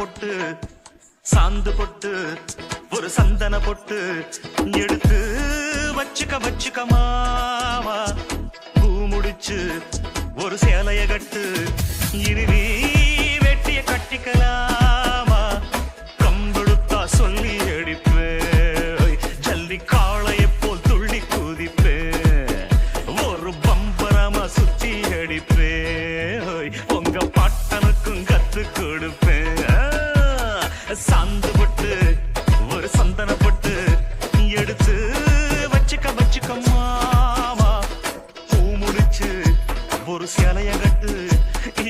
பொட்டு சாந்து பொட்டு ஒரு சந்தன பொட்டு எடுத்து வச்சுக்க மாமா பூ முடிச்சு ஒரு சேலைய கட்டு இறுதி வெட்டிய கட்டிக்கலாமா கம்பெடுத்தா சொல்லி அடிப்பேன் ஜல்லி காளைய போல் துள்ளி குதிப்பேன் ஒரு பம்பரமா சுத்தி அடிப்பேன் உங்க பாட்டனுக்கும் கத்து கொடுப்பேன் சாந்து பொட்டு ஒரு சந்தன பொட்டு எடுத்து வச்சுக்க மாமா பூ முடிச்சு ஒரு சேலைய கட்டு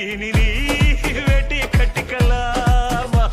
இனி நீ வேட்டிய கட்டிக்கலாமா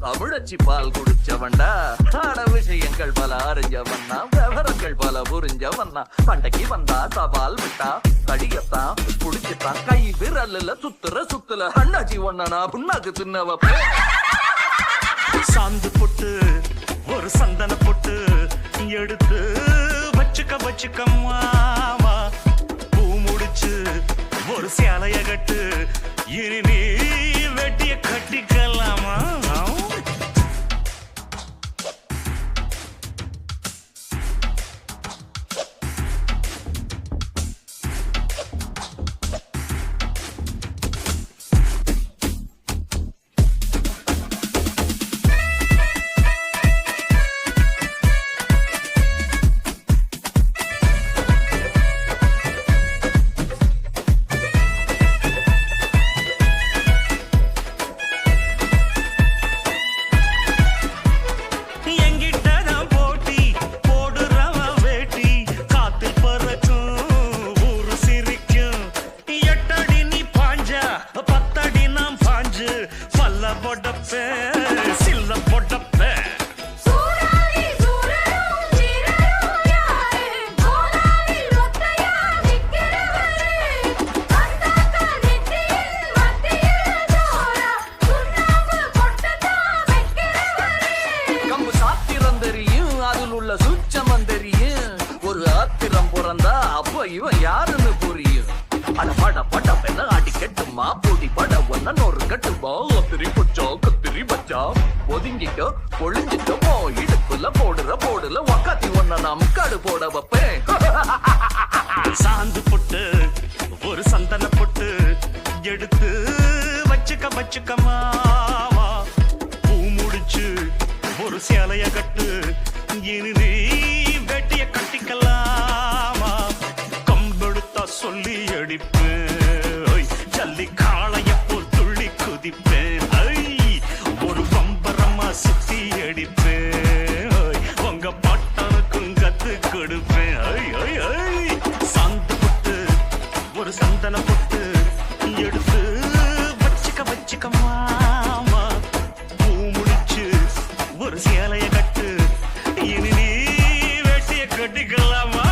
தமிழச்சி பால் குடிச்சவன்டா ஆட விஷயங்கள் பல அறிஞ்சவன்னா விவரங்கள் பல புரிஞ்சவன்னா பண்டைக்கு வந்தா சவால் விட்டா கடியத்தான் குடிச்சுட்டான் கை விரல்ல சுத்துல அண்ணாச்சி ஒன்னா புண்ணாக்கு தின்னவ சாந்து பொட்டு ஒரு சந்தன பொட்டு எடுத்து வச்சுக்க மாமா பூ முடிச்சு ஒரு சேலைய கட்டு இனி நீ வெட்டிய கட்டிக்கலாமா இவன் யாருன்னு புரியும் அட பட பெண்ண ஆட்டி கெட்டுமா போட்டி பட ஒன்ன நொறு கட்டுமா கத்திரி பச்சா ஒதுங்கிட்டோ ஒளிஞ்சிட்டோமோ இடுப்புல போடுல உக்காத்தி ஒன்ன நான் முக்காடு போட வைப்பேன் சாந்து பொட்டு ஒரு சந்தன பொட்டு எடுத்து வச்சுக்க மாமா பூ முடிச்சு ஒரு சேலைய கட்டு இனி நீ வெட்டிய கட்டிக்கலாமா கம்பெடுத்தா சொல்லி அடிப்பேன் ஜல்லி காளைய போல் துள்ளி குதிப்பேன் ஒரு பம்பரமா சுத்தி அடிப்பேன் உங்க பாட்டனுக்கும் கத்து கொடுப்பேன் சாந்து பொட்டு ஒரு சந்தன பொட்டு எடுத்து வச்சுக்க மாமா பூ முடிச்சு ஒரு சேலைய கட்டு இனி நீ வெட்டிய கட்டிக்கலாமா